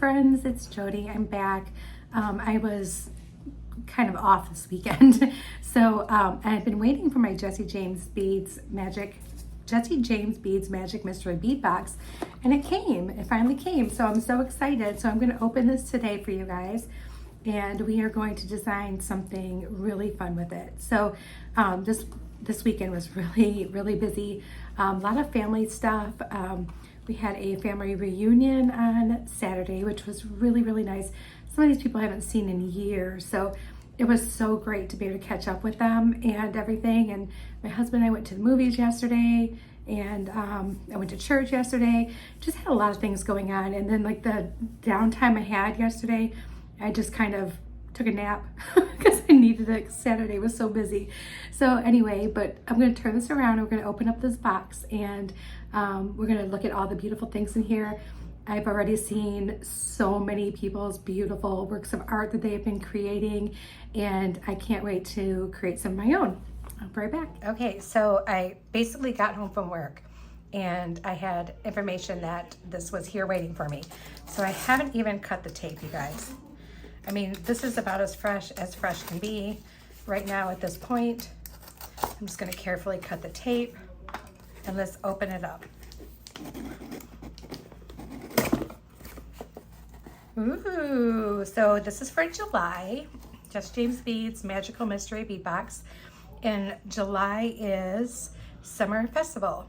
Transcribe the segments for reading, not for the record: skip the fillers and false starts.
friends, it's Jody. I'm back. I was kind of off this weekend, so I've been waiting for my Jesse James Beads Magic Mystery Bead Box, and it came. It finally came, so I'm so excited. So I'm going to open this today for you guys, and we are going to design something really fun with it. So this weekend was really busy. A lot of family stuff. We had a family reunion on Saturday, which was really nice. Some of these people I haven't seen in years, so it was so great to be able to catch up with them and everything. And my husband and I went to the movies yesterday, and I went to church yesterday. Just had a lot of things going on. And then like the downtime I had yesterday, I just kind of took a nap because I needed it. Saturday was so busy. So anyway, but I'm going to turn this around and we're going to open up this box, and we're going to look at all the beautiful things in here. I've already seen so many people's beautiful works of art that they have been creating, and I can't wait to create some of my own. I'll be right back. Okay, so I basically got home from work and I had information that this was here waiting for me. So I haven't even cut the tape, you guys. I mean, this is about as fresh can be right now at this point. I'm just gonna carefully cut the tape and let's open it up. Ooh, so this is for July. Just James Beads Magical Mystery Bead Box. And July is Summer Festival.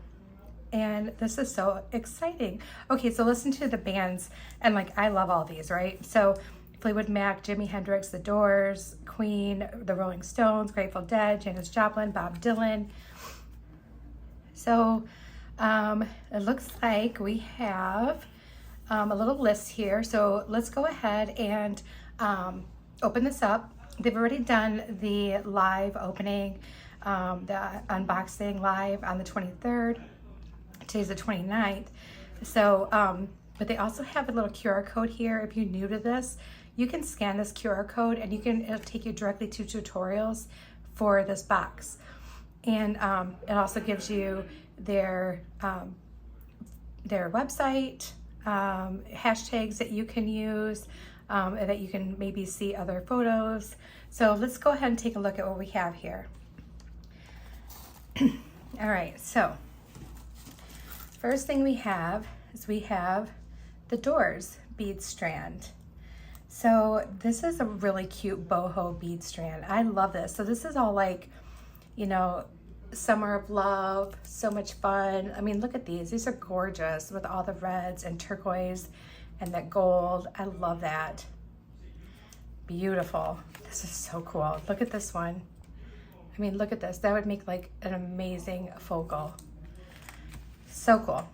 And this is so exciting. Okay, so listen to the bands. And like, I love all these, right? So Fleetwood Mac, Jimi Hendrix, The Doors, Queen, The Rolling Stones, Grateful Dead, Janis Joplin, Bob Dylan. So it looks like we have a little list here. So let's go ahead and open this up. They've already done the live opening, the unboxing live on the 23rd. Today's the 29th. So, but they also have a little QR code here. If you're new to this, you can scan this QR code and it'll take you directly to tutorials for this box. And it also gives you their website, hashtags that you can use, and that you can maybe see other photos. So let's go ahead and take a look at what we have here. All right, so first thing we have is the Doors bead strand. So this is a really cute boho bead strand. I love this. So this is all like, you know, summer of love, so much fun. I mean, look at these. These are gorgeous with all the reds and turquoise and that gold. I love that. Beautiful. This is so cool. Look at this one. I mean, look at this. That would make like an amazing focal. So cool.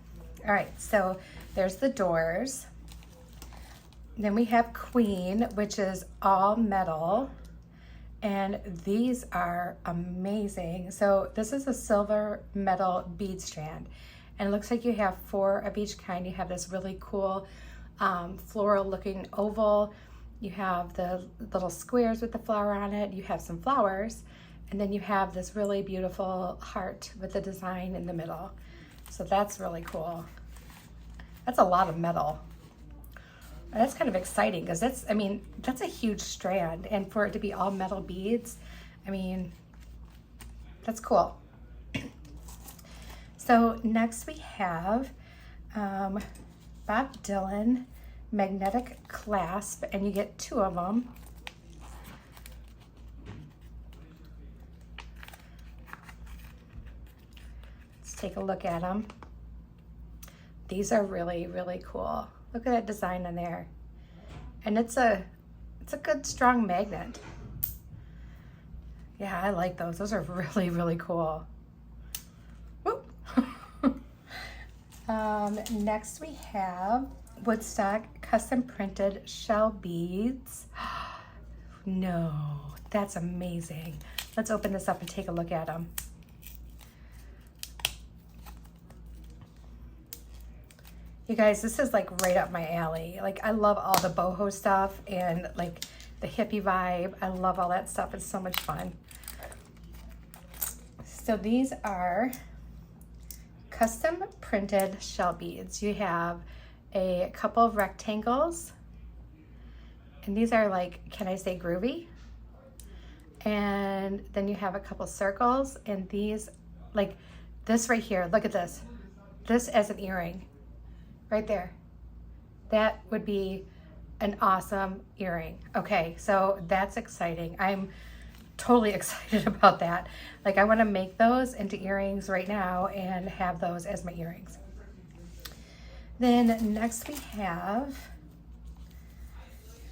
All right, so there's the Doors. Then we have Queen, which is all metal. And these are amazing. So this is a silver metal bead strand. And it looks like you have 4 of each kind. You have this really cool floral looking oval. You have the little squares with the flower on it. You have some flowers. And then you have this really beautiful heart with the design in the middle. So that's really cool. That's a lot of metal. And that's kind of exciting because that's a huge strand, and for it to be all metal beads, I mean, that's cool. So next we have Bob Dylan magnetic clasp, and you get 2 of them. Let's take a look at them. These are really cool. Look at that design on there. And it's a good strong magnet. Yeah, I like those. Those are really cool. Whoop. Next we have Woodstock custom printed shell beads. No, that's amazing. Let's open this up and take a look at them. You guys, this is like right up my alley. Like, I love all the boho stuff and like the hippie vibe. I love all that stuff. It's so much fun. So these are custom printed shell beads. You have a couple of rectangles And these are like, can I say groovy? And then you have a couple circles, and these, like this right here, look at this. This as an earring, right there. That would be an awesome earring. Okay, so that's exciting. I'm totally excited about that. Like I wanna make those into earrings right now and have those as my earrings. Then next we have,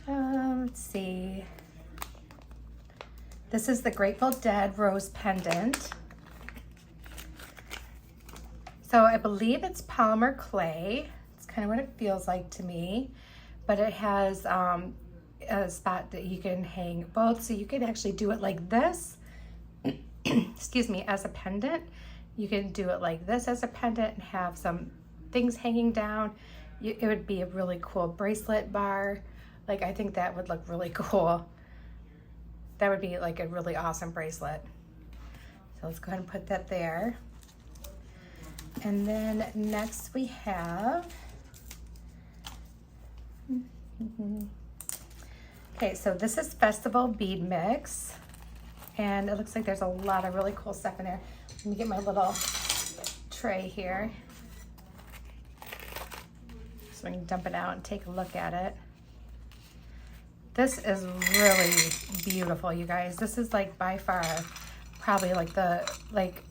let's see. This is the Grateful Dead rose pendant. So I believe it's polymer clay. It's kind of what it feels like to me, but it has a spot that you can hang both. So you can actually do it like this, excuse me, as a pendant. You can do it like this as a pendant and have some things hanging down. It would be a really cool bracelet bar. Like I think that would look really cool. That would be like a really awesome bracelet. So let's go ahead and put that there. And then next we have, okay, so this is Festival Bead Mix. And it looks like there's a lot of really cool stuff in there. Let me get my little tray here, so I can dump it out and take a look at it. This is really beautiful, you guys. This is like by far probably like the, like,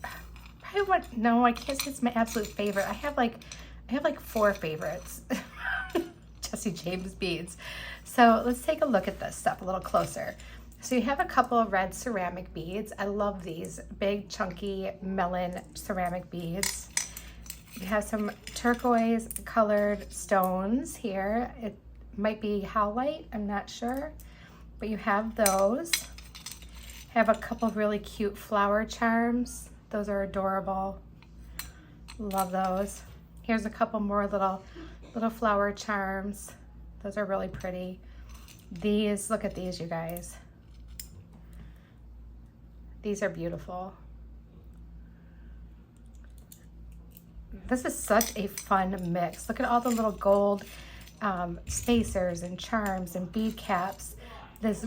probably what, no, I can't say it's my absolute favorite. I have like 4 favorites. Jesse James beads. So let's take a look at this stuff a little closer. So you have a couple of red ceramic beads. I love these big chunky melon ceramic beads. You have some turquoise colored stones here. It might be howlite, I'm not sure, but you have those. Have a couple of really cute flower charms. Those are adorable. Love those. Here's a couple more little flower charms. Those are really pretty. These, look at these, you guys. These are beautiful. This is such a fun mix. Look at all the little gold spacers and charms and bead caps. This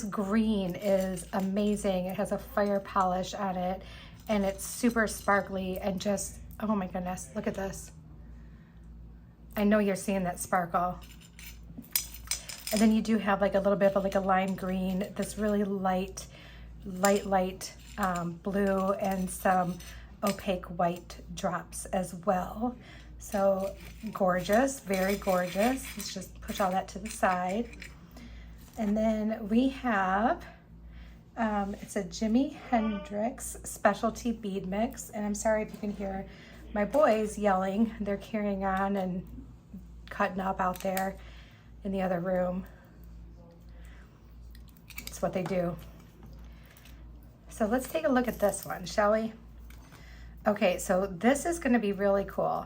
green is amazing. It has a fire polish on it, and it's super sparkly and just, oh my goodness, look at this. I know you're seeing that sparkle. And then you do have like a little bit of like a lime green, this really light blue, and some opaque white drops as well. So gorgeous, very gorgeous. Let's just push all that to the side. And then we have, it's a Jimi Hendrix specialty bead mix. And I'm sorry if you can hear my boys yelling. They're carrying on and cutting up out there in the other room. It's what they do. So let's take a look at this one, shall we? Okay, so this is gonna be really cool.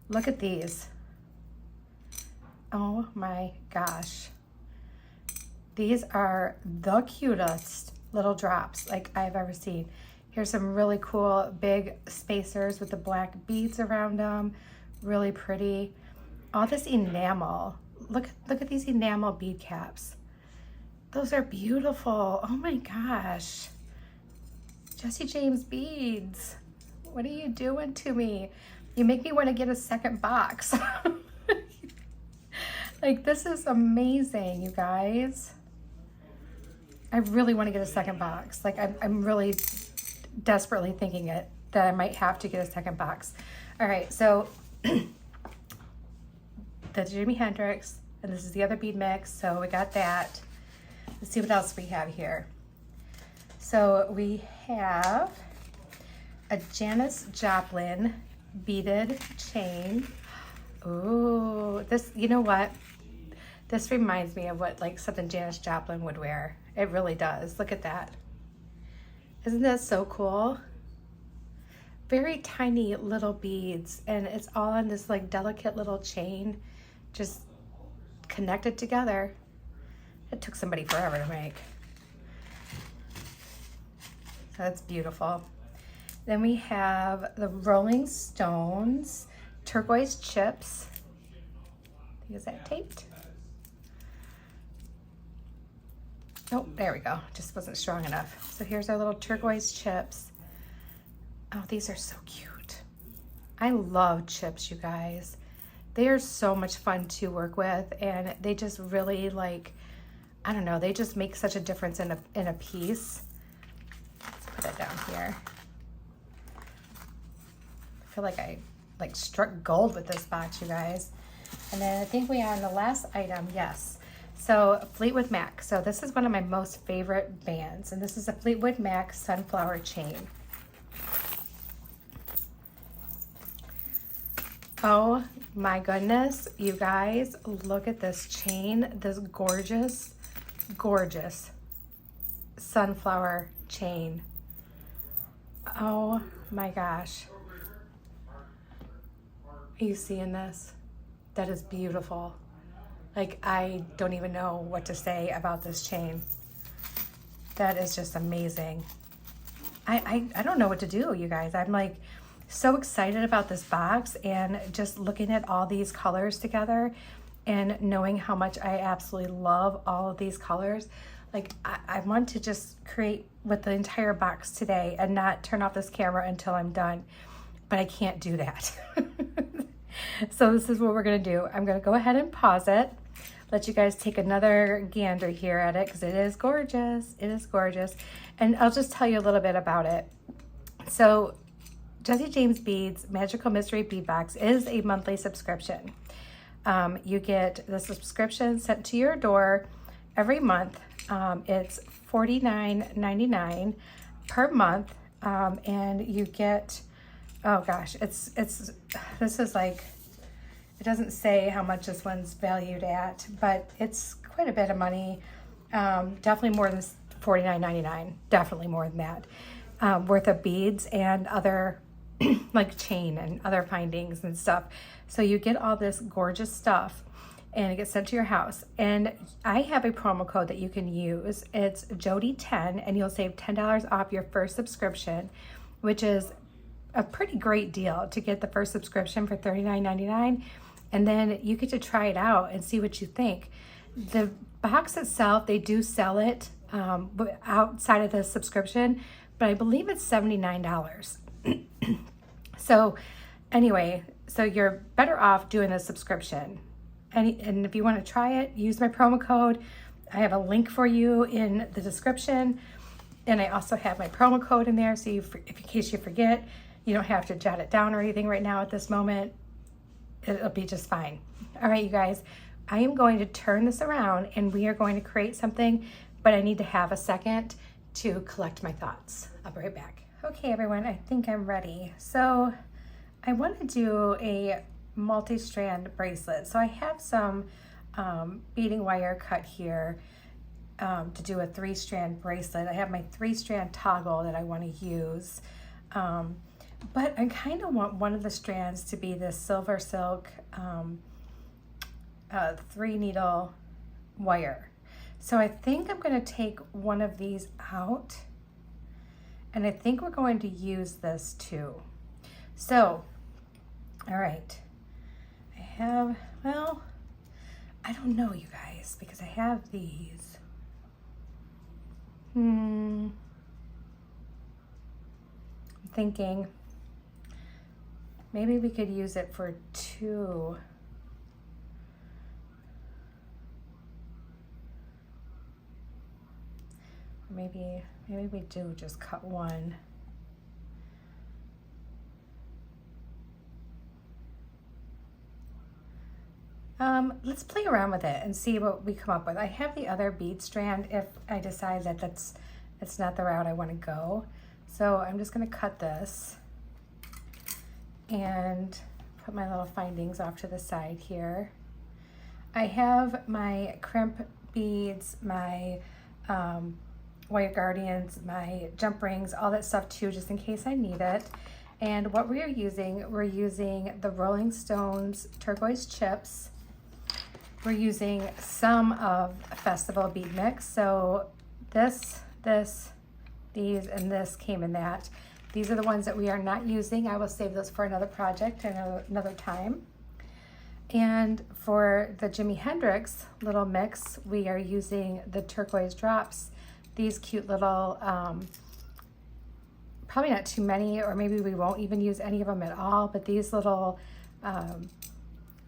Look at these. Oh my gosh. These are the cutest little drops like I've ever seen. Here's some really cool big spacers with the black beads around them. Really pretty. All this enamel. Look at these enamel bead caps. Those are beautiful. Oh my gosh. Jesse James beads. What are you doing to me? You make me want to get a second box. Like, this is amazing, you guys. I really want to get a second box. Like, I'm really desperately thinking that I might have to get a second box. All right, so the Jimi Hendrix, and this is the other bead mix. So we got that. Let's see what else we have here. So we have a Janis Joplin beaded chain. Ooh, this, you know what? This reminds me of what like something Janis Joplin would wear. It really does. Look at that. Isn't that so cool? Very tiny little beads, and it's all on this like delicate little chain, just connected together. It took somebody forever to make. So that's beautiful. Then we have the Rolling Stones turquoise chips. Is that taped? Oh, there we go. Just wasn't strong enough. So here's our little turquoise chips. Oh, these are so cute. I love chips, you guys. They are so much fun to work with, and they just really, like, I don't know, they just make such a difference in a piece. Let's put it down here. I feel like I struck gold with this box, you guys. And then I think we are on the last item, yes. So Fleetwood Mac. So this is one of my most favorite bands, and this is a Fleetwood Mac sunflower chain. Oh my goodness, you guys, look at this chain, this gorgeous, gorgeous sunflower chain. Oh my gosh. Are you seeing this? That is beautiful. Like, I don't even know what to say about this chain. That is just amazing. I don't know what to do, you guys. I'm like so excited about this box and just looking at all these colors together and knowing how much I absolutely love all of these colors. Like, I want to just create with the entire box today and not turn off this camera until I'm done, but I can't do that. So this is what we're gonna do. I'm gonna go ahead and pause it, let you guys take another gander here at it, because it is gorgeous. It is gorgeous. And I'll just tell you a little bit about it. So Jesse James Beads Magical Mystery Bead Box is a monthly subscription. You get the subscription sent to your door every month. It's $49.99 per month, and you get, oh gosh, this is like, it doesn't say how much this one's valued at, but it's quite a bit of money. Definitely more than $49.99, definitely more than that, worth of beads and other like chain and other findings and stuff. So you get all this gorgeous stuff and it gets sent to your house. And I have a promo code that you can use. It's Jody10, and you'll save $10 off your first subscription, which is a pretty great deal to get the first subscription for $39.99. And then you get to try it out and see what you think. The box itself, they do sell it outside of the subscription, but I believe it's $79. So anyway, so you're better off doing a subscription. And if you want to try it, use my promo code. I have a link for you in the description. And I also have my promo code in there, so if in case you forget, you don't have to jot it down or anything right now at this moment. It'll be just fine. All right, you guys, I am going to turn this around and we are going to create something, but I need to have a second to collect my thoughts. I'll be right back. Okay, everyone, I think I'm ready. So I want to do a multi-strand bracelet. So I have some beading wire cut here to do a 3-strand bracelet. I have my 3-strand toggle that I want to use. But I kind of want one of the strands to be this silver silk 3-needle wire. So I think I'm going to take one of these out, and I think we're going to use this too. So, all right, I have, well, I don't know, you guys, because I have these. I'm thinking maybe we could use it for 2. Maybe we do just cut 1. Let's play around with it and see what we come up with. I have the other bead strand if I decide that that's not the route I want to go. So I'm just going to cut this and put my little findings off to the side here. I have my crimp beads, my wire guardians, my jump rings, all that stuff too, just in case I need it. And what we're using the Rolling Stones turquoise chips. We're using some of Festival Bead Mix. So this, these, and this came in that. These are the ones that we are not using. I will save those for another project and another time. And for the Jimi Hendrix little mix, we are using the turquoise drops. These cute little, probably not too many, or maybe we won't even use any of them at all, but these little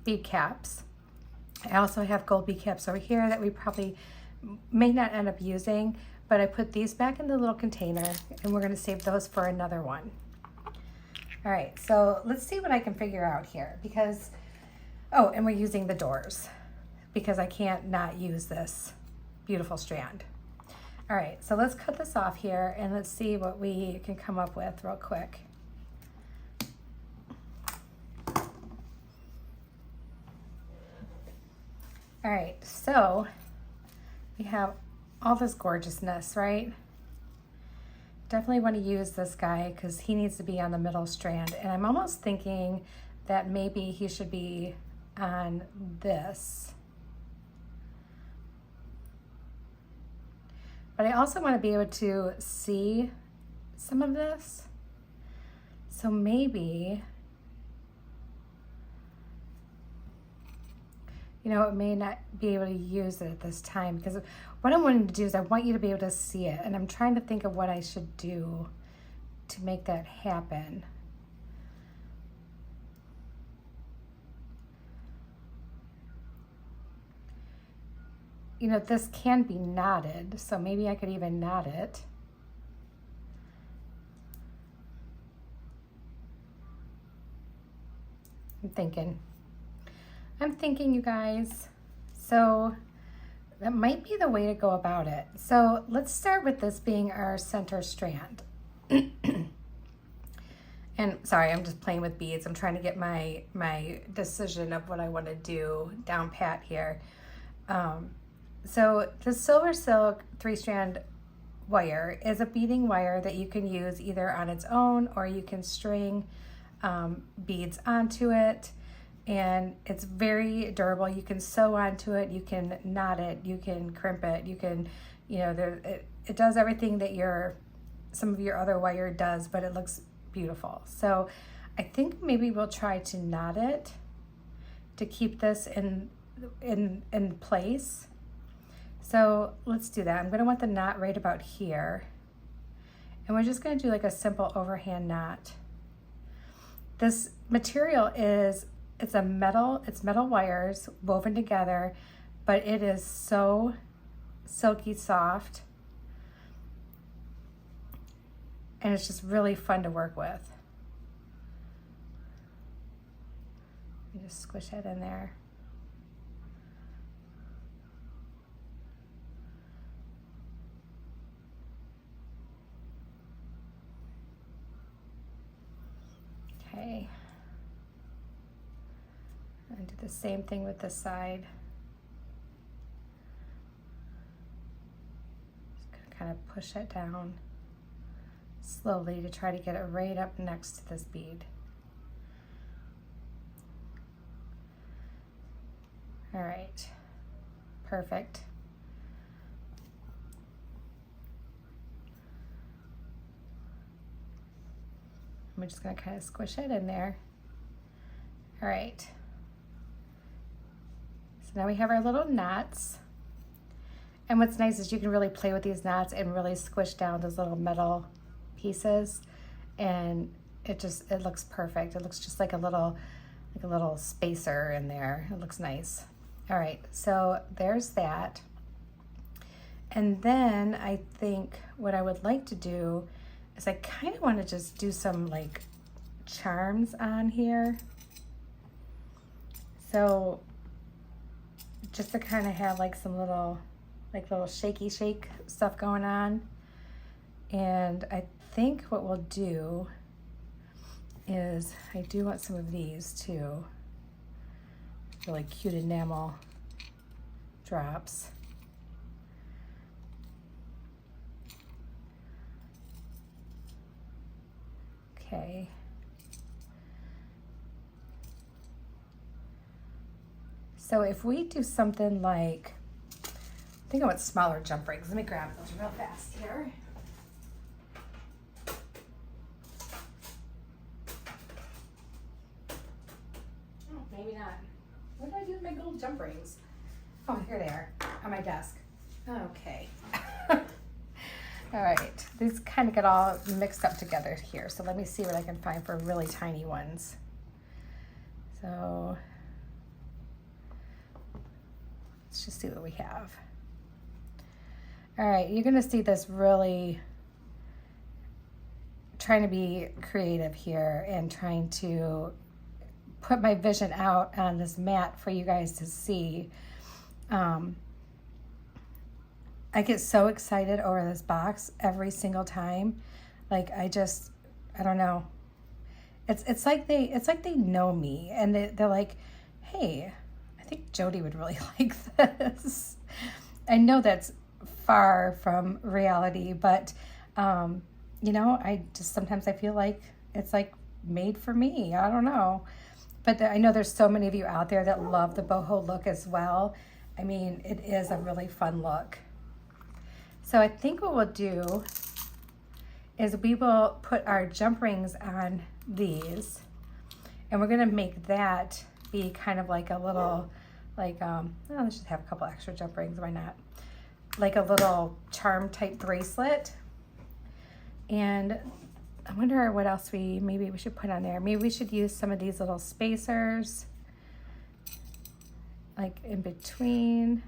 bead caps. I also have gold bead caps over here that we probably may not end up using, but I put these back in the little container and we're gonna save those for another one. All right, so let's see what I can figure out here because, oh, and we're using the doors because I can't not use this beautiful strand. All right, so let's cut this off here and let's see what we can come up with real quick. All right, so we have all this gorgeousness, right? Definitely want to use this guy because he needs to be on the middle strand. And I'm almost thinking that maybe he should be on this. But I also want to be able to see some of this. So maybe, you know, it may not be able to use it at this time because what I wanted to do is I want you to be able to see it, and I'm trying to think of what I should do to make that happen. You know, this can be knotted, so maybe I could even knot it. I'm thinking, you guys. So that might be the way to go about it. So let's start with this being our center strand. And sorry, I'm just playing with beads. I'm trying to get my decision of what I want to do down pat here. So the Silver Silk 3-strand wire is a beading wire that you can use either on its own or you can string beads onto it. And it's very durable. You can sew onto it, you can knot it, you can crimp it, you can, you know, it does everything that some of your other wire does, but it looks beautiful. So I think maybe we'll try to knot it to keep this in place. So let's do that. I'm gonna want the knot right about here. And we're just gonna do like a simple overhand knot. This material it's metal wires woven together, but it is so silky soft. And it's just really fun to work with. Let me just squish it in there. Okay. And do the same thing with this side. Just gonna kind of push it down slowly to try to get it right up next to this bead. All right, perfect. I'm just gonna kind of squish it in there. All right. So now we have our little knots. And what's nice is you can really play with these knots and really squish down those little metal pieces. And it looks perfect. It looks just like a little spacer in there. It looks nice. All right, so there's that. And then I think what I would like to do is I kind of want to just do some like charms on here. So just to kind of have like some little shaky shake stuff going on. And I think what we'll do is I do want some of these too. Really cute enamel drops. Okay. So if we do something like, I think I want smaller jump rings. Let me grab those real fast here. Oh, maybe not. What do I do with my gold jump rings? Oh, here they are on my desk. Okay. All right, these kind of get all mixed up together here. So let me see what I can find for really tiny ones. So let's just see what we have. All right, you're gonna see this really trying to be creative here and trying to put my vision out on this mat for you guys to see. I get so excited over this box every single time. Like I don't know. It's like they know me, and they're like, hey, I think Jody would really like this. I know that's far from reality, but you know, sometimes I feel like it's like made for me. I don't know. But I know there's so many of you out there that love the boho look as well. I mean, it is a really fun look. So I think what we'll do is we will put our jump rings on these, and we're gonna make that be kind of like a little, like, let's just have a couple extra jump rings, why not? Like a little charm type bracelet. And I wonder what else maybe we should put on there. Maybe we should use some of these little spacers, like in between.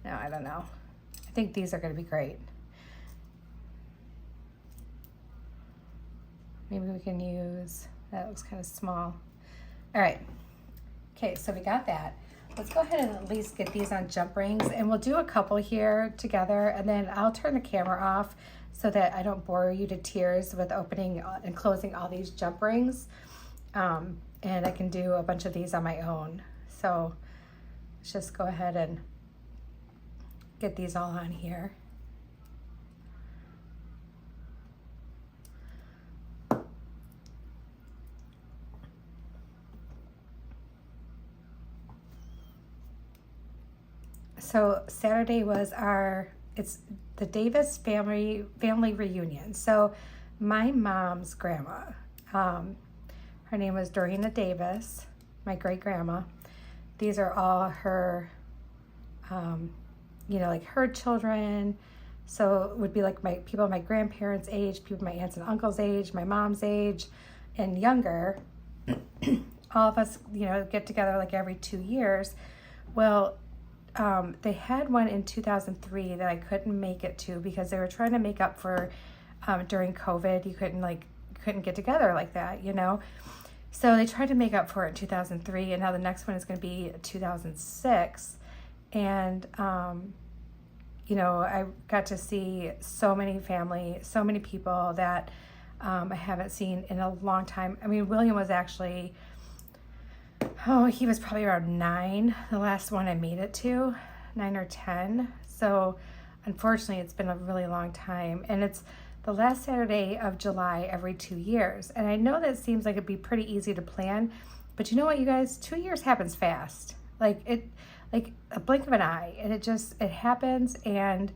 No, I don't know. I think these are gonna be great. Maybe we can use, that looks kind of small. All right, okay, so we got that. Let's go ahead and at least get these on jump rings, and we'll do a couple here together, and then I'll turn the camera off so that I don't bore you to tears with opening and closing all these jump rings. And I can do a bunch of these on my own. So let's just go ahead and get these all on here. So Saturday was it's the Davis family reunion. So my mom's grandma, her name was Dorina Davis, my great grandma. These are all her, you know, like her children. So it would be like people my grandparents' age, people my aunts and uncles' age, my mom's age, and younger. All of us, you know, get together like every 2 years. Well, they had one in 2003 that I couldn't make it to because they were trying to make up for during COVID. You couldn't get together like that, you know. So they tried to make up for it in 2003, and now the next one is going to be 2006. And you know, I got to see so many people that I haven't seen in a long time. I mean, William was actually, he was probably around 9, the last one I made it to, 9 or 10. So unfortunately, it's been a really long time. And it's the last Saturday of July every 2 years. And I know that seems like it'd be pretty easy to plan, but you know what, you guys, 2 years happens fast. Like a blink of an eye, and it happens, and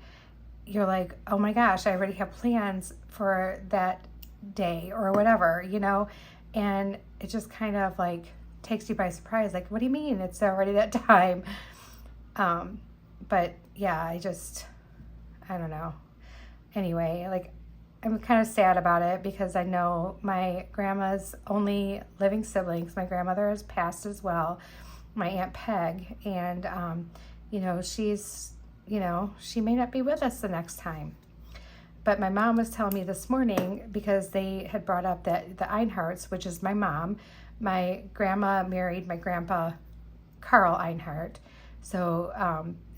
you're like, oh my gosh, I already have plans for that day or whatever, you know. And it just kind of like takes you by surprise. Like, what do you mean it's already that time? But yeah, I don't know. Anyway, like, I'm kind of sad about it because I know my grandma's only living siblings. My grandmother has passed as well, my Aunt Peg, and you know, she may not be with us the next time. But my mom was telling me this morning, because they had brought up that the Einharts, which is my mom, my grandma married my grandpa Carl Einhart. So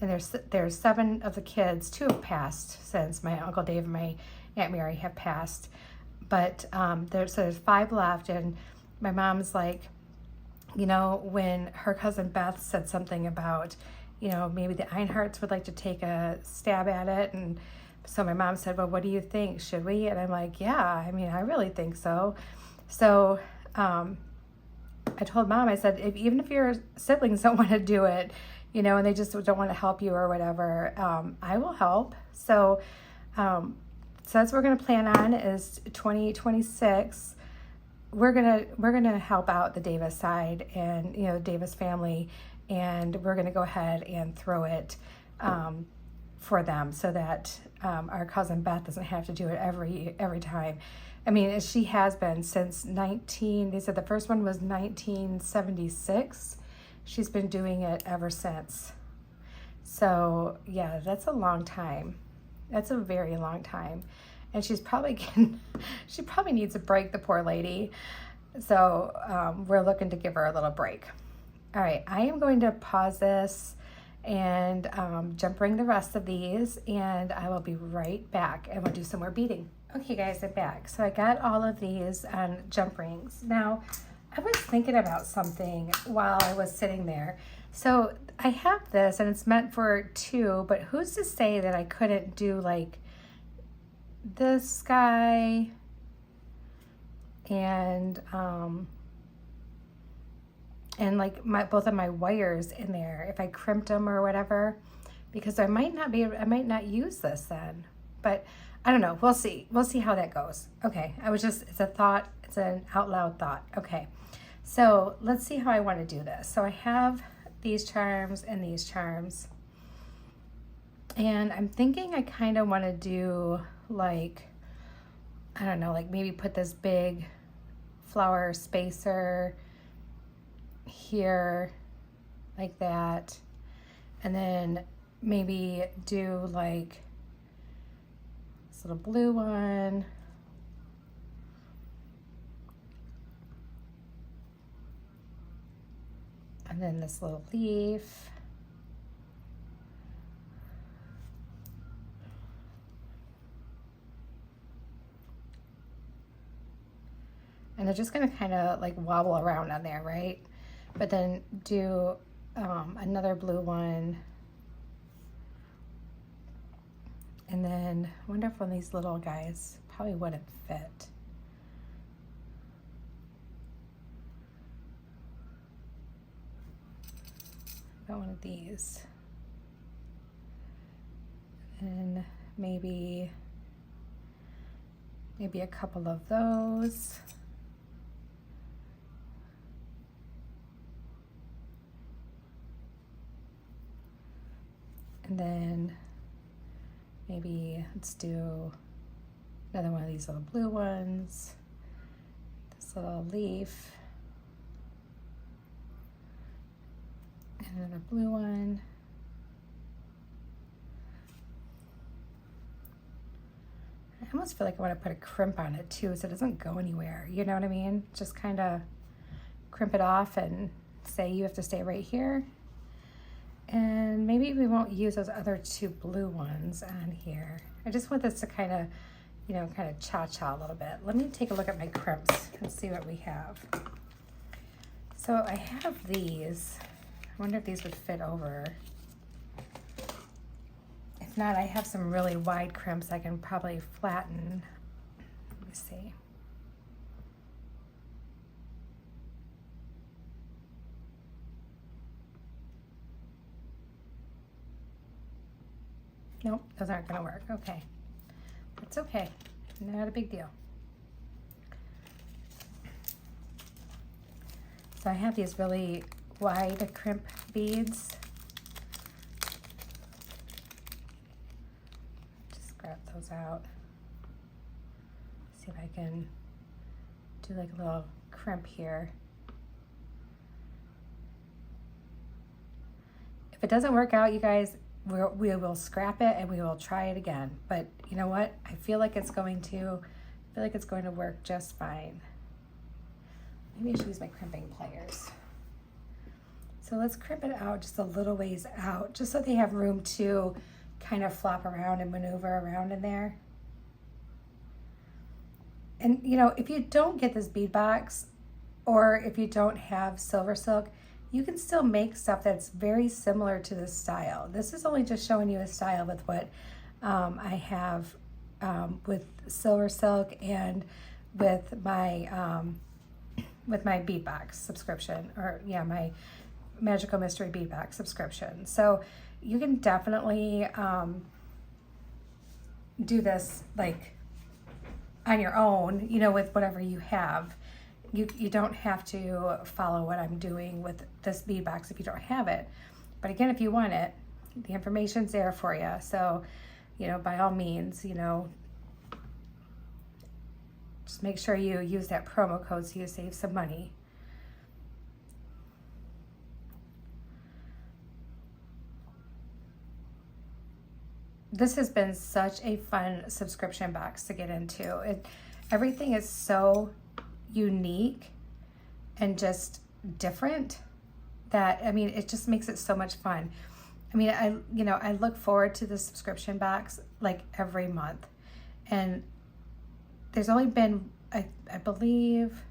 and there's 7 of the kids. 2 have passed since my Uncle Dave and my Aunt Mary have passed, but there's 5 left. And my mom's like, you know, when her cousin Beth said something about, you know, maybe the Einharts would like to take a stab at it, and so my mom said, well, what do you think? Should we? And I'm like, yeah, I mean, I really think so. So I told Mom, I said, even if your siblings don't want to do it, you know, and they just don't want to help you or whatever, I will help. So that's what we're going to plan on, is 2026. we're gonna help out the Davis side and, you know, Davis family, and we're gonna go ahead and throw it for them so that our cousin Beth doesn't have to do it every time. I mean, she has been since they said the first one was 1976. She's been doing it ever since. So yeah, that's a long time. That's a very long time. And she probably needs a break, the poor lady. So we're looking to give her a little break. All right, I am going to pause this and jump ring the rest of these, and I will be right back and we'll do some more beading. Okay guys, I'm back. So I got all of these on jump rings. Now, I was thinking about something while I was sitting there. So I have this and it's meant for 2, but who's to say that I couldn't do like this guy and like both of my wires in there if I crimped them or whatever, because I might not use this then, but I don't know. We'll see how that goes. Okay, it's a thought, it's an out loud thought. Okay, so let's see how I want to do this. So I have these charms and these charms, and I'm thinking I kind of want to do like, I don't know, like maybe put this big flower spacer here like that, and then maybe do like this little blue one, and then this little leaf, and they're just going to kind of like wobble around on there, right? But then do another blue one, and then I wonder if one of these little guys probably wouldn't fit. Got one of these, and maybe a couple of those. And then maybe let's do another one of these little blue ones, this little leaf, and another blue one. I almost feel like I want to put a crimp on it too, so it doesn't go anywhere. You know what I mean? Just kind of crimp it off and say you have to stay right here. And maybe we won't use those other 2 blue ones on here. I just want this to kind of, you know, kind of cha-cha a little bit. Let me take a look at my crimps and see what we have. So I have these. I wonder if these would fit over. If not, I have some really wide crimps I can probably flatten. Let me see. Nope, those aren't gonna work. Okay, that's okay, not a big deal. So I have these really wide crimp beads. Just grab those out. See if I can do like a little crimp here. If it doesn't work out, you guys, we will scrap it and we will try it again. But you know what? I feel like it's going to work just fine. Maybe I should use my crimping pliers. So let's crimp it out just a little ways out, just so they have room to kind of flop around and maneuver around in there. And you know, if you don't get this bead box, or if you don't have silver silk, you can still make stuff that's very similar to this style. This is only just showing you a style with what I have with silver silk and with my bead box subscription, or yeah, my Magical Mystery Bead Box subscription. So you can definitely do this like on your own, you know, with whatever you have. you don't have to follow what I'm doing with this bead box if you don't have it. But again, if you want it, the information's there for you. So, you know, by all means, you know, just make sure you use that promo code so you save some money. This has been such a fun subscription box to get into. Everything is so unique and just different that, I mean, it just makes it so much fun. I mean, I look forward to the subscription box like every month, and there's only been, I believe,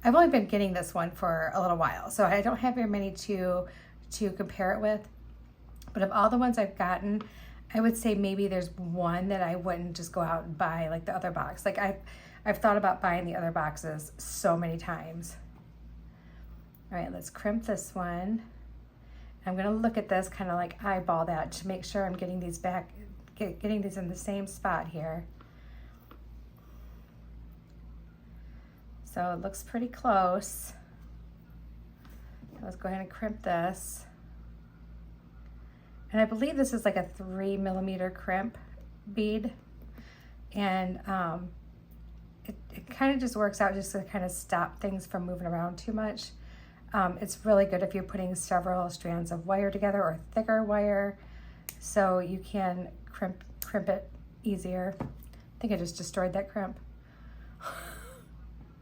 I've only been getting this one for a little while, so I don't have very many to compare it with. But of all the ones I've gotten, I would say maybe there's one that I wouldn't just go out and buy like the other box. Like I've thought about buying the other boxes so many times. All right, let's crimp this one. I'm gonna look at this, kind of like eyeball that to make sure I'm getting these back, getting these in the same spot here. So it looks pretty close. Let's go ahead and crimp this. And I believe this is like a 3mm crimp bead. And it kind of just works out just to kind of stop things from moving around too much. It's really good if you're putting several strands of wire together or thicker wire, so you can crimp it easier. I think I just destroyed that crimp.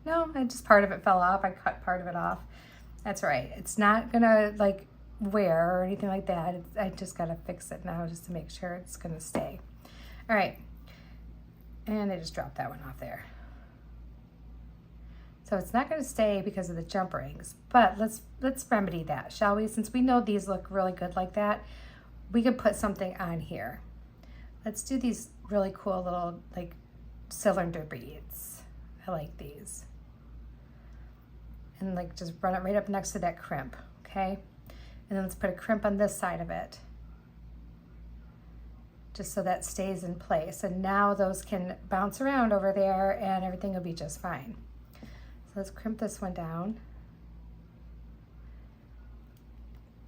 No, part of it fell off. I cut part of it off. That's right. It's not gonna like wear or anything like that. I just gotta fix it now just to make sure it's gonna stay. All right, and I just dropped that one off there. So it's not gonna stay because of the jump rings, but let's remedy that, shall we? Since we know these look really good like that, we could put something on here. Let's do these really cool little like cylinder beads. I like these. And like just run it right up next to that crimp, okay? And then let's put a crimp on this side of it, just so that stays in place. And now those can bounce around over there and everything will be just fine. So let's crimp this one down.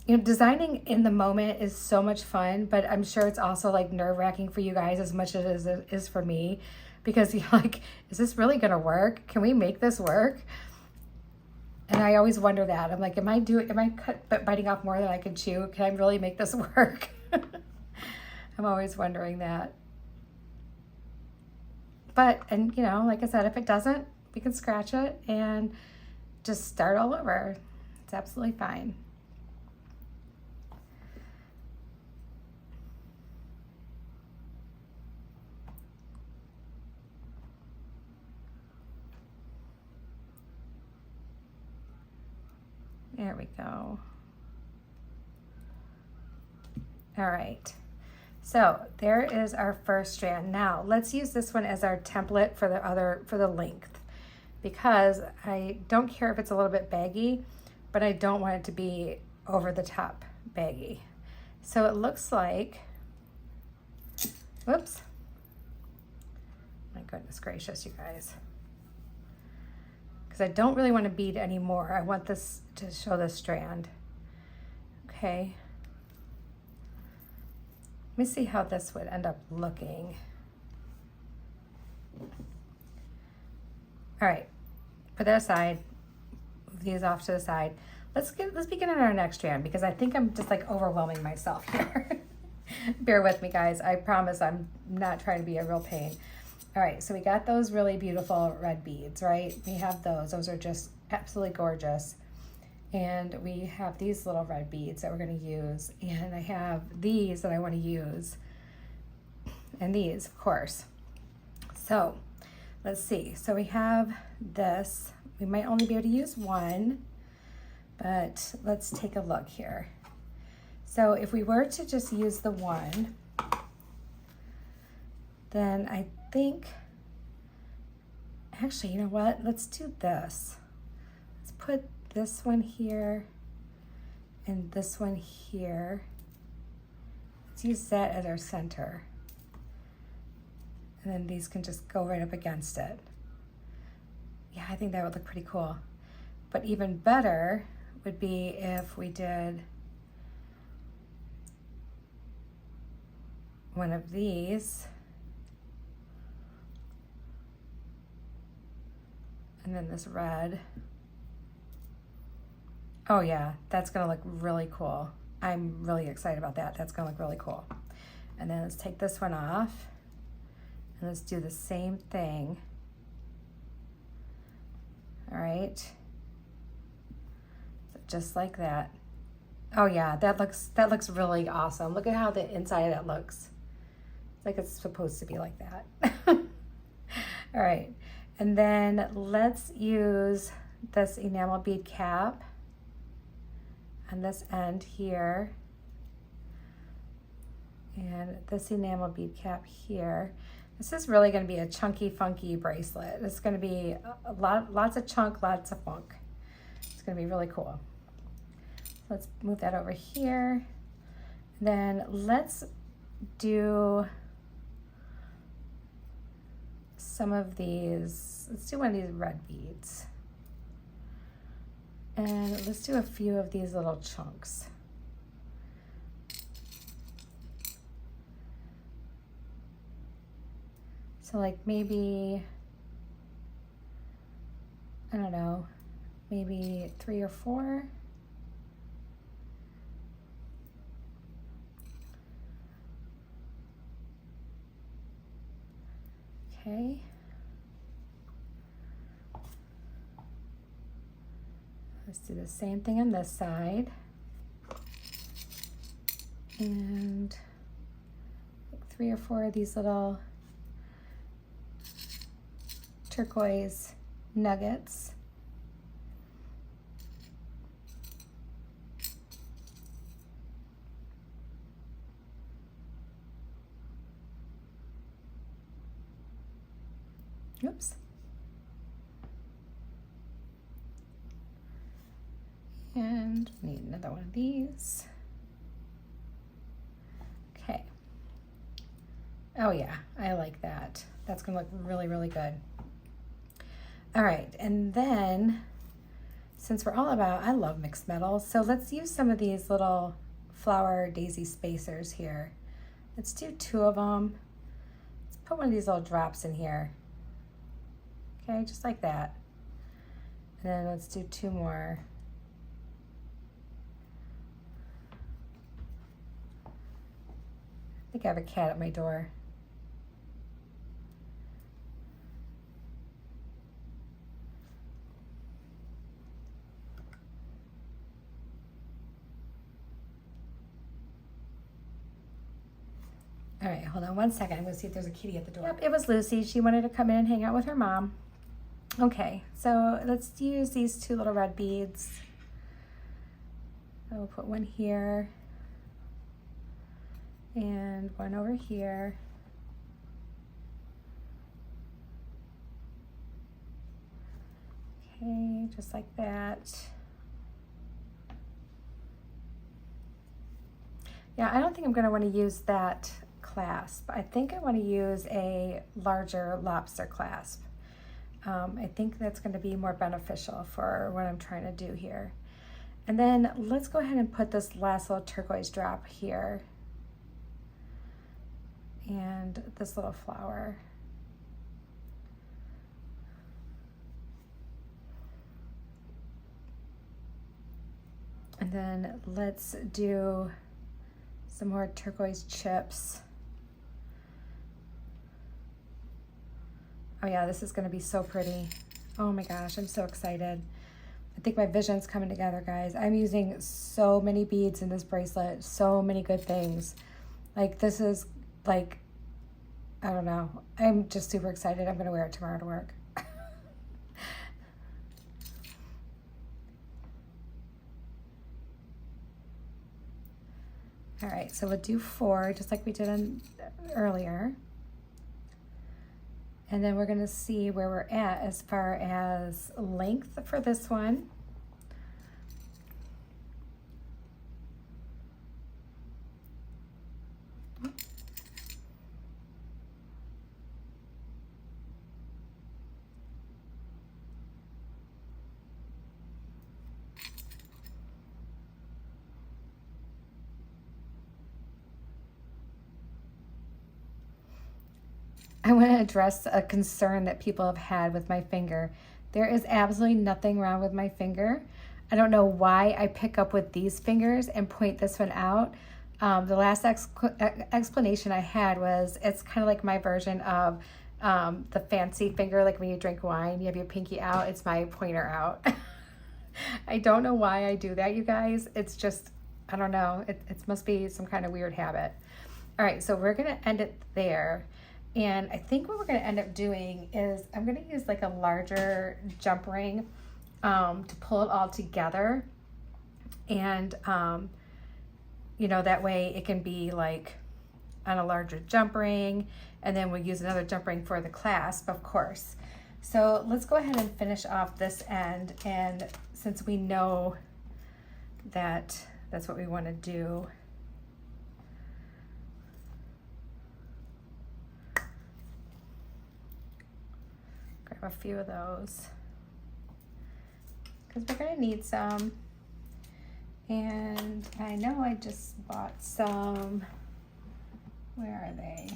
You know, designing in the moment is so much fun, but I'm sure it's also like nerve-wracking for you guys as much as it is for me, because you're like, is this really gonna work? Can we make this work? And I always wonder that. I'm like, am I biting off more than I can chew? Can I really make this work? I'm always wondering that. But, and you know, like I said, if it doesn't, we can scratch it and just start all over. It's absolutely fine. There we go. All right, so there is our first strand. Now let's use this one as our template for the length, because I don't care if it's a little bit baggy, but I don't want it to be over the top baggy. So it looks like, whoops, my goodness gracious, you guys. Because I don't really want to bead anymore. I want this to show the strand. Okay. Let me see how this would end up looking. All right, put that aside. Move these off to the side. Let's begin on our next strand, because I think I'm just like overwhelming myself here. Bear with me, guys. I promise I'm not trying to be a real pain. All right, so we got those really beautiful red beads, right? We have those. Those are just absolutely gorgeous. And we have these little red beads that we're going to use. And I have these that I want to use. And these, of course. So let's see. So we have this. We might only be able to use one, but let's take a look here. So if we were to just use the one, then I think, actually, you know what? Let's do this. Let's put this one here and this one here. Let's use that as our center. And then these can just go right up against it. Yeah, I think that would look pretty cool. But even better would be if we did one of these. And then this red. Oh yeah, that's gonna look really cool. I'm really excited about that. That's gonna look really cool. And then let's take this one off and let's do the same thing. All right, so just like that. Oh yeah, that looks really awesome. Look at how the inside of it looks. It's like it's supposed to be like that. All right, and then let's use this enamel bead cap on this end here, and this enamel bead cap here. This is really going to be a chunky, funky bracelet. It's going to be lots of chunk, lots of funk. It's going to be really cool. Let's move that over here. Then let's do some of these. Let's do one of these red beads. And let's do a few of these little chunks. So like maybe, I don't know, maybe 3 or 4. Okay. Let's do the same thing on this side. And like 3 or 4 of these little turquoise nuggets. Oops. And need another one of these. Okay. Oh yeah, I like that. That's gonna look really, really good. All right, and then since we're all about, I love mixed metals, so let's use some of these little flower daisy spacers here. Let's do 2 of them. Let's put one of these little drops in here. Okay, just like that. And then let's do 2 more. I think I have a cat at my door. All right, hold on one second. I'm gonna see if there's a kitty at the door. Yep, it was Lucy. She wanted to come in and hang out with her mom. Okay, so let's use these 2 little red beads. I'll put one here and one over here. Okay, just like that. Yeah, I don't think I'm gonna wanna use that clasp. I think I want to use a larger lobster clasp. I think that's going to be more beneficial for what I'm trying to do here. And then let's go ahead and put this last little turquoise drop here and this little flower. And then let's do some more turquoise chips. Oh yeah, this is gonna be so pretty. Oh my gosh, I'm so excited. I think my vision's coming together, guys. I'm using so many beads in this bracelet, so many good things. Like this is like, I don't know. I'm just super excited. I'm gonna wear it tomorrow to work. All right, so we'll do 4, just like we did earlier. And then we're gonna see where we're at as far as length for this one. I want to address a concern that people have had with my finger. There is absolutely nothing wrong with my finger. I don't know why I pick up with these fingers and point this one out. The last explanation I had was it's kind of like my version of the fancy finger, like when you drink wine, you have your pinky out, it's my pointer out. I don't know why I do that, you guys. It's just, I don't know. It must be some kind of weird habit. All right, so we're gonna end it there. And I think what we're gonna end up doing is I'm gonna use like a larger jump ring to pull it all together. And, you know, that way it can be like on a larger jump ring, and then we'll use another jump ring for the clasp, of course. So let's go ahead and finish off this end. And since we know that that's what we want to do, grab a few of those because we're going to need some. And I know I just bought some. Where are they?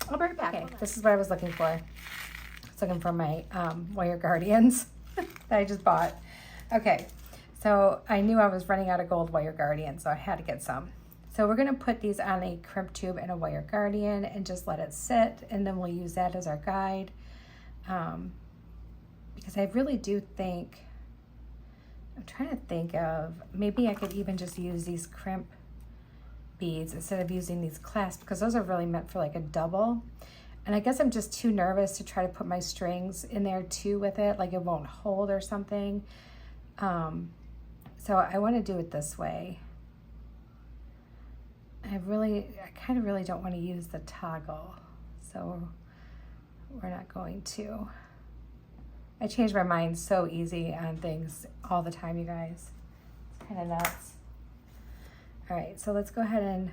I'll bring it back. Okay, this is what I was looking for. I was looking for my wire guardians that I just bought. Okay, so I knew I was running out of gold wire guardians, so I had to get some. So we're gonna put these on a crimp tube and a wire guardian and just let it sit, and then we'll use that as our guide. Because I really do think, I'm trying to think of, maybe I could even just use these crimp beads instead of using these clasps, because those are really meant for like a double. And I guess I'm just too nervous to try to put my strings in there too with it, like it won't hold or something. So I want to do it this way. I kind of really don't want to use the toggle, so we're not going to. I change my mind so easy on things all the time, you guys. It's kind of nuts. All right, so let's go ahead and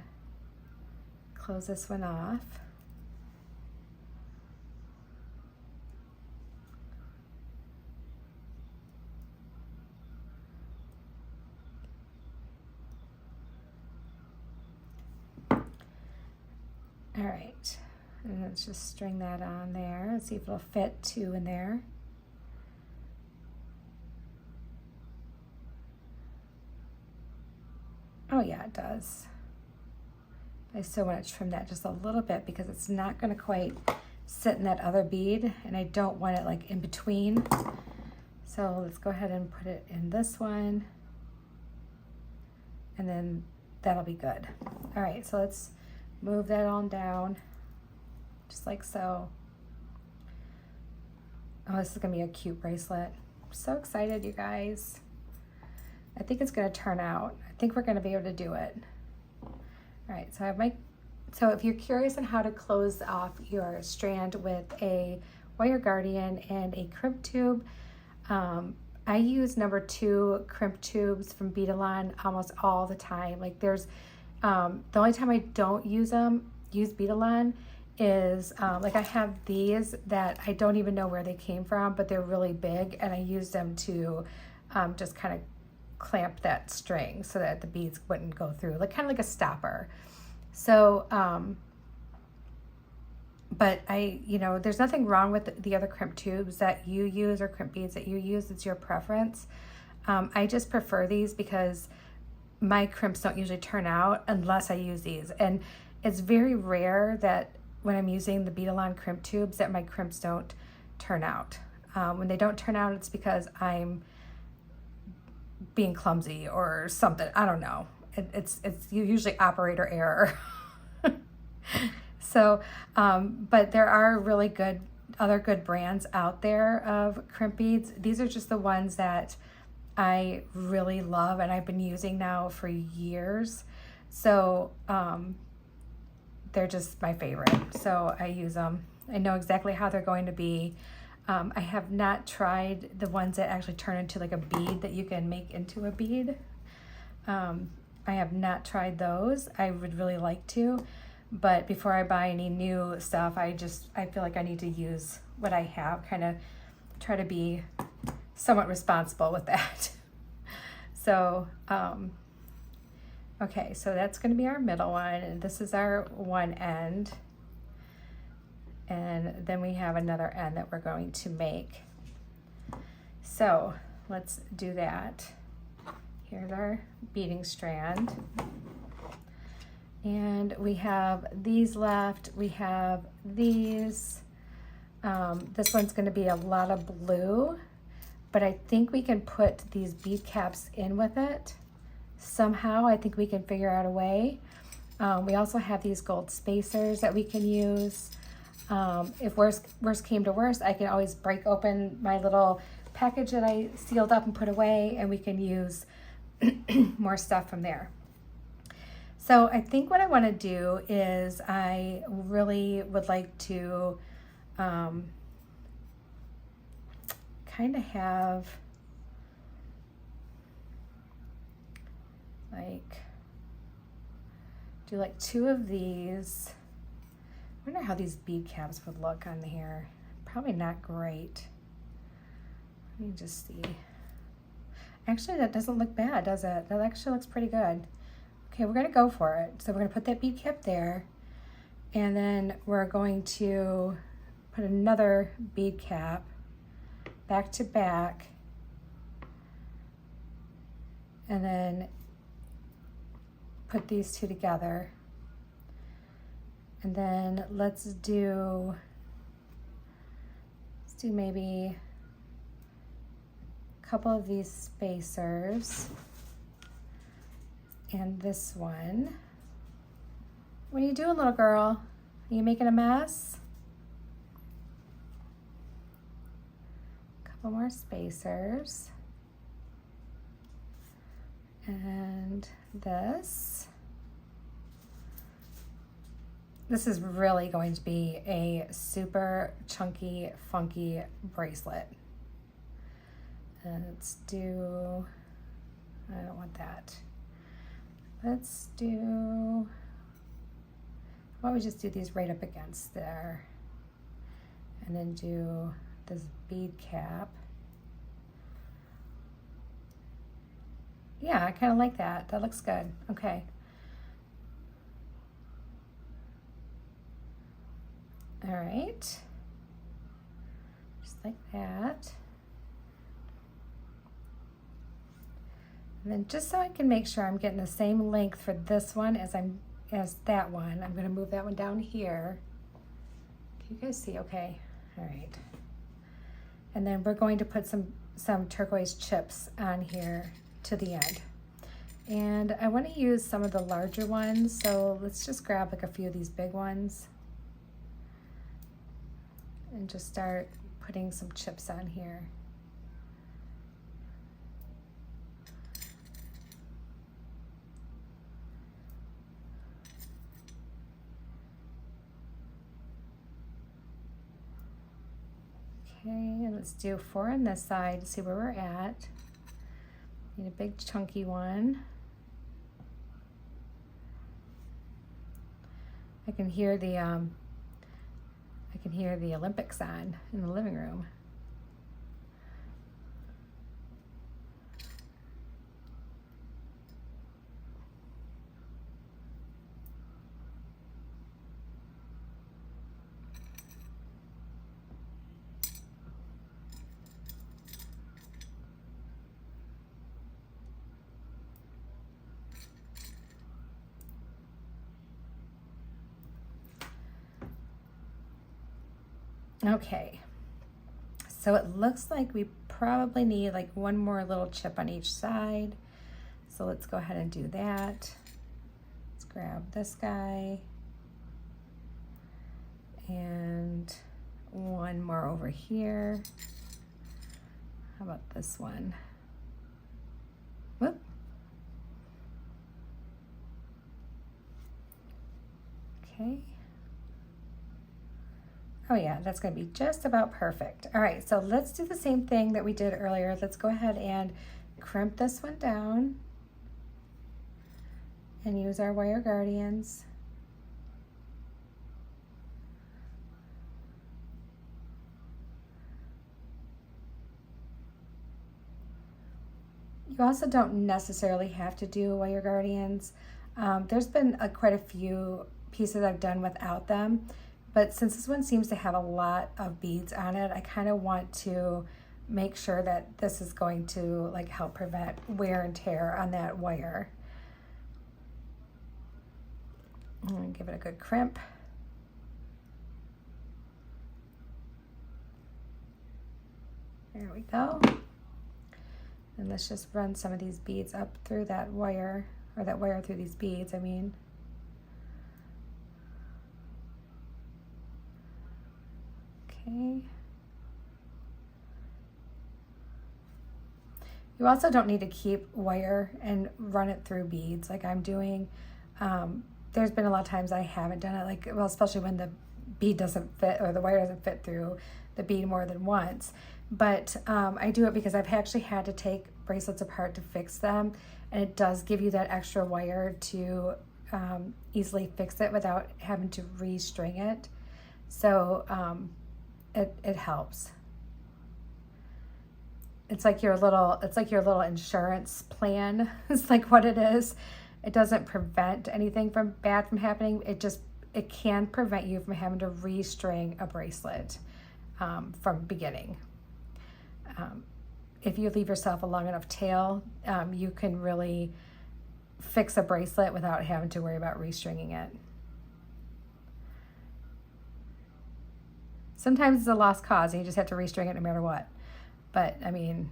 close this one off. All right, and let's just string that on there and see if it'll fit two in there. Oh yeah, it does. I still want to trim that just a little bit because it's not going to quite sit in that other bead, and I don't want it like in between. So let's go ahead and put it in this one, and then that'll be good. All right, so let's move that on down, just like so. Oh, this is gonna be a cute bracelet. I'm so excited, you guys. I think it's gonna turn out. I think we're gonna be able to do it. All right, so I have so if you're curious on how to close off your strand with a wire guardian and a crimp tube, I use number 2 crimp tubes from Beadalon almost all the time. Like there's, the only time I don't use Beadalon is like I have these that I don't even know where they came from, but they're really big, and I use them to just kind of clamp that string so that the beads wouldn't go through, like kind of like a stopper. So, but there's nothing wrong with the other crimp tubes that you use or crimp beads that you use. It's your preference. I just prefer these because my crimps don't usually turn out unless I use these. And it's very rare that when I'm using the Beadalon crimp tubes that my crimps don't turn out. When they don't turn out, it's because I'm being clumsy or something. I don't know. It's usually operator error. So, but there are really other good brands out there of crimp beads. These are just the ones that I really love and I've been using now for years. So, they're just my favorite. So I use them. I know exactly how they're going to be. I have not tried the ones that actually turn into like a bead that you can make into a bead. I have not tried those. I would really like to, but before I buy any new stuff, I feel like I need to use what I have, kind of try to be somewhat responsible with that. So, Okay, so that's going to be our middle one, and this is our one end. And then we have another end that we're going to make. So let's do that. Here's our beading strand. And we have these left. We have these. This one's going to be a lot of blue, but I think we can put these bead caps in with it. Somehow, I think we can figure out a way. We also have these gold spacers that we can use. If worst came to worst, I can always break open my little package that I sealed up and put away, and we can use more stuff from there. So I think what I want to do is I really would like to kind of have like, do like 2 of these. I wonder how these bead caps would look on here. Probably not great. Let me just see. Actually, that doesn't look bad, does it? That actually looks pretty good. Okay, we're gonna go for it. So we're gonna put that bead cap there, and then we're going to put another bead cap back to back, and then put these 2 together. And then let's do maybe a couple of these spacers and this one. What are you doing, little girl? Are you making a mess? A couple more spacers. And this. This is really going to be a super chunky, funky bracelet. Let's do, I don't want that. Let's do, why don't we just do these right up against there, and then do this bead cap. Yeah, I kind of like that. That looks good. Okay. All right, just like that. And then just so I can make sure I'm getting the same length for this one as that one, I'm going to move that one down here. Can you guys see? Okay. All right. And then we're going to put some turquoise chips on here to the end. And I want to use some of the larger ones, so let's just grab like a few of these big ones and just start putting some chips on here. Okay, and let's do 4 on this side to see where we're at. Need a big chunky one. I can hear the Olympics on in the living room. Okay, so it looks like we probably need like one more little chip on each side. So let's go ahead and do that. Let's grab this guy and one more over here. How about this one? Whoop. Okay. Oh yeah, that's gonna be just about perfect. All right, so let's do the same thing that we did earlier. Let's go ahead and crimp this one down and use our wire guardians. You also don't necessarily have to do wire guardians. There's been quite a few pieces I've done without them, but since this one seems to have a lot of beads on it, I kind of want to make sure that this is going to like help prevent wear and tear on that wire. I'm going to give it a good crimp. There we go. And let's just run some of these beads up through that wire, or that wire through these beads, I mean. Okay. You also don't need to keep wire and run it through beads like I'm doing. There's been a lot of times I haven't done it, like, well, especially when the bead doesn't fit or the wire doesn't fit through the bead more than once. But I do it because I've actually had to take bracelets apart to fix them, and it does give you that extra wire to easily fix it without having to restring it. So it helps. It's like your little insurance plan. It's like what it is. It doesn't prevent anything bad from happening. It can prevent you from having to restring a bracelet from beginning. If you leave yourself a long enough tail, you can really fix a bracelet without having to worry about restringing it. Sometimes it's a lost cause and you just have to restring it no matter what. But I mean,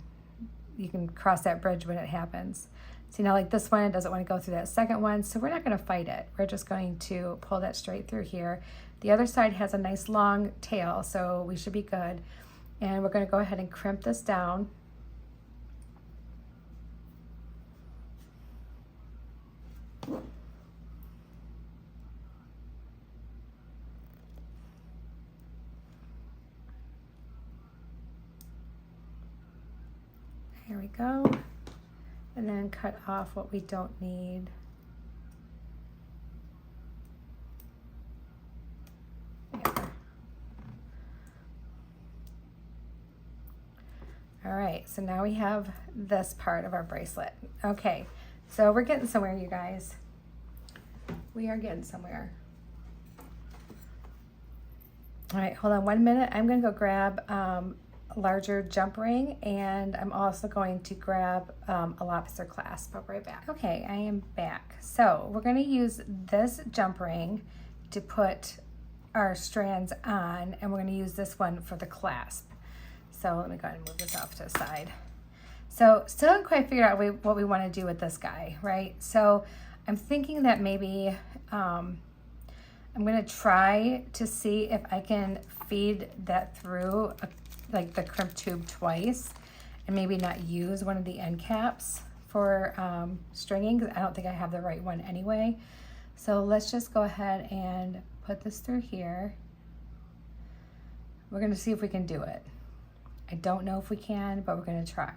you can cross that bridge when it happens. See, now like this one, it doesn't want to go through that second one, so we're not going to fight it. We're just going to pull that straight through here. The other side has a nice long tail, so we should be good. And we're going to go ahead and crimp this down. Here we go. And then cut off what we don't need. There. All right, so now we have this part of our bracelet. Okay, so we're getting somewhere, you guys. We are getting somewhere. All right, hold on 1 minute. I'm gonna go grab a larger jump ring, and I'm also going to grab a lobster clasp. I'll be right back. Okay, I am back. So we're gonna use this jump ring to put our strands on, and we're gonna use this one for the clasp. So let me go ahead and move this off to the side. So still haven't quite figured out what we wanna do with this guy, right? So I'm thinking that maybe I'm gonna try to see if I can feed that through like the crimp tube twice, and maybe not use one of the end caps for stringing, because I don't think I have the right one anyway. So let's just go ahead and put this through here. We're gonna see if we can do it. I don't know if we can, but we're gonna try.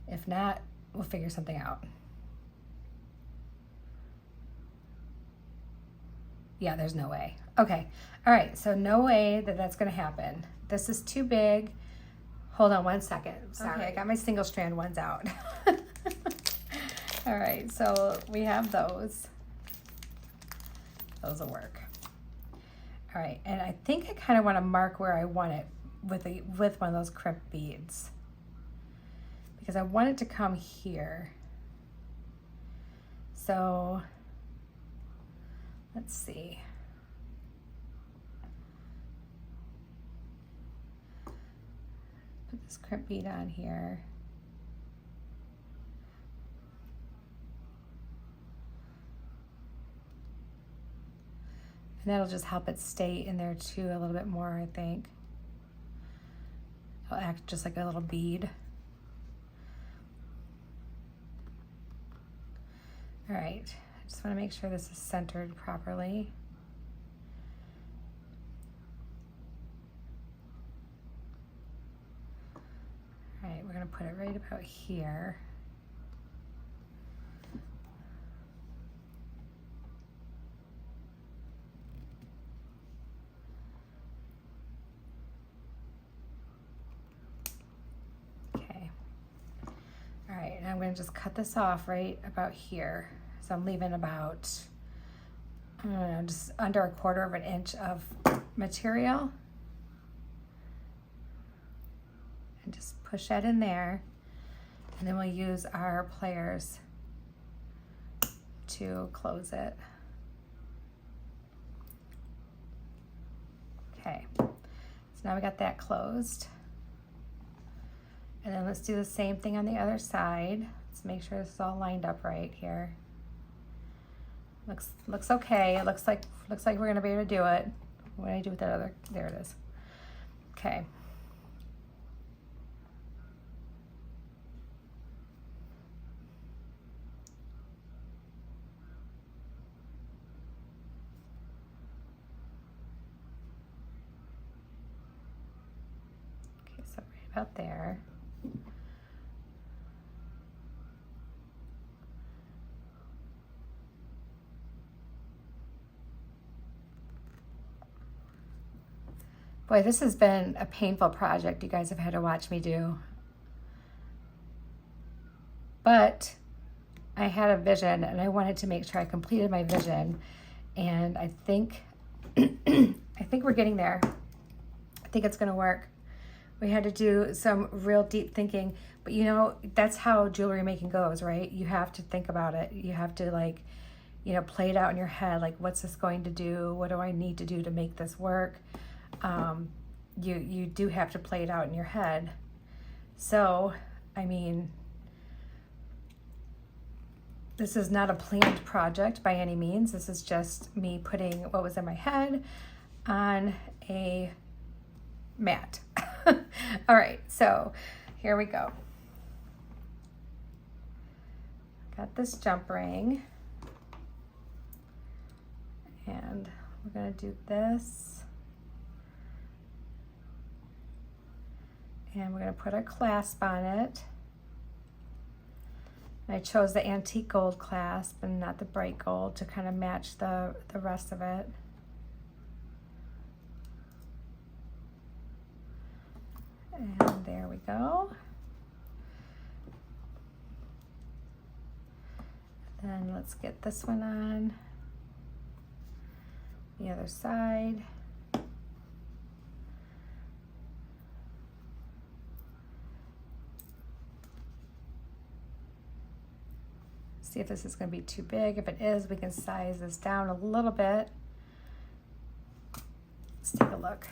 If not, we'll figure something out. Yeah, there's no way. Okay, all right, so no way that that's gonna happen. This is too big. Hold on 1 second. Sorry, okay. I got my single strand ones out. All right, so we have those. Those will work. All right, and I think I kind of want to mark where I want it with one of those crimp beads, because I want it to come here. So let's see. Put this crimp bead on here. And that'll just help it stay in there too a little bit more, I think. It'll act just like a little bead. All right, I just want to make sure this is centered properly. All right, we're gonna put it right about here. gonna just cut this off right about here. So I'm leaving about, I don't know, just under 1/4 inch of material. And just push that in there. And then we'll use our pliers to close it. Okay, so now we got that closed. And then let's do the same thing on the other side. Let's make sure this is all lined up right here. Looks okay. It looks like we're gonna be able to do it. What do I do with that other? There it is. Okay. Okay, so right about there. Boy, this has been a painful project you guys have had to watch me do. But I had a vision and I wanted to make sure I completed my vision. And I think, I think we're getting there. I think it's gonna work. We had to do some real deep thinking, but you know, that's how jewelry making goes, right? You have to think about it. You have to like, you know, play it out in your head. Like, what's this going to do? What do I need to do to make this work? You do have to play it out in your head. So, I mean, this is not a planned project by any means. This is just me putting what was in my head on a mat. All right, so here we go. Got this jump ring. And we're gonna do this. And we're gonna put our clasp on it. I chose the antique gold clasp and not the bright gold to kind of match the rest of it. And there we go. Then let's get this one on the other side. See if this is going to be too big. If it is, we can size this down a little bit. Let's take a look.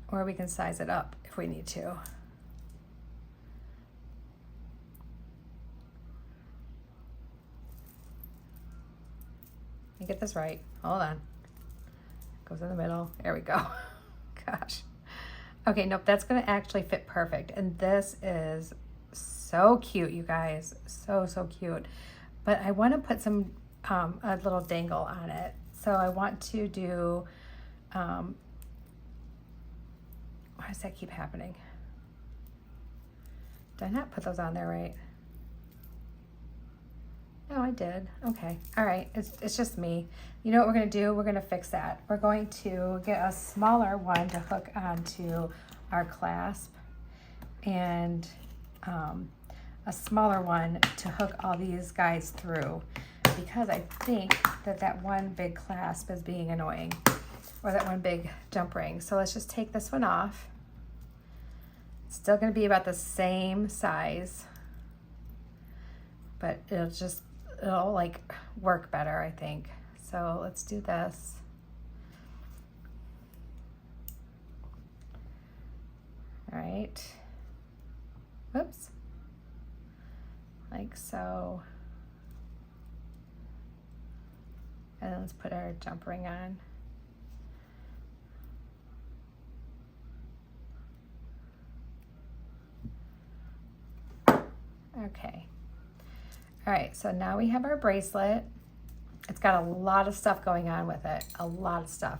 Or we can size it up if we need to. Let me get this right. Hold on. Goes in the middle. There we go. Gosh. Okay, nope, that's gonna actually fit perfect. And this is so cute, you guys. So, so cute. But I wanna put some, a little dangle on it. So I want to do, why does that keep happening? Did I not put those on there right? No, I did. Okay. All right. It's just me. You know what we're going to do? We're going to fix that. We're going to get a smaller one to hook onto our clasp and a smaller one to hook all these guys through, because I think that one big clasp is being annoying, or that one big jump ring. So let's just take this one off. It's still going to be about the same size, but it'll like work better, I think. So let's do this. All right. Whoops. Like so. And then let's put our jump ring on. Okay. All right, so now we have our bracelet. It's got a lot of stuff going on with it, a lot of stuff.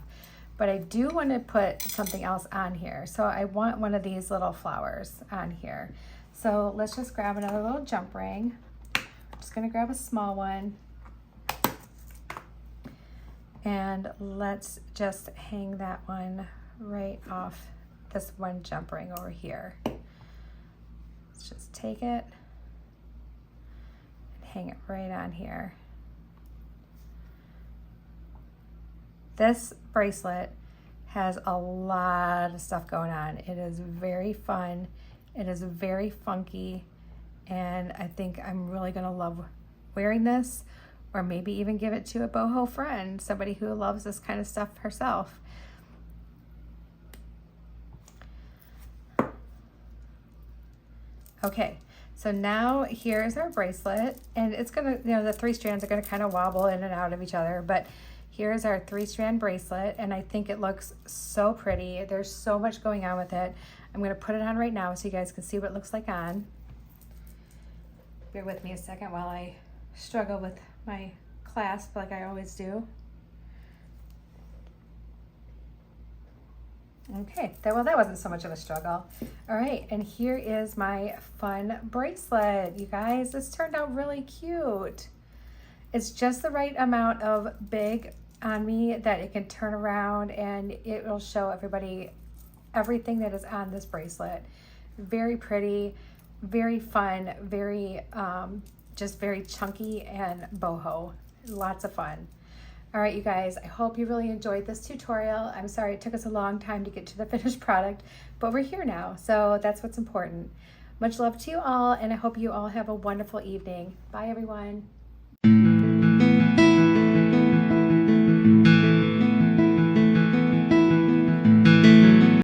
But I do want to put something else on here. So I want one of these little flowers on here. So let's just grab another little jump ring. I'm just gonna grab a small one. And let's just hang that one right off this one jump ring over here. Let's just take it and hang it right on here. This bracelet has a lot of stuff going on. It is very fun. It is very funky. And I think I'm really gonna love wearing this, or maybe even give it to a boho friend, somebody who loves this kind of stuff herself. Okay, so now here's our bracelet, and it's gonna, you know, the 3 strands are gonna kind of wobble in and out of each other, but here's our 3-strand bracelet, and I think it looks so pretty. There's so much going on with it. I'm gonna put it on right now so you guys can see what it looks like on. Bear with me a second while I struggle with my clasp like I always do. Okay, well, that wasn't so much of a struggle. All right, and here is my fun bracelet. You guys, this turned out really cute. It's just the right amount of big on me that it can turn around and it will show everybody everything that is on this bracelet. Very pretty, very fun, very, just very chunky and boho. Lots of fun. All right, you guys, I hope you really enjoyed this tutorial. I'm sorry it took us a long time to get to the finished product, but we're here now, so that's what's important. Much love to you all, and I hope you all have a wonderful evening. Bye, everyone.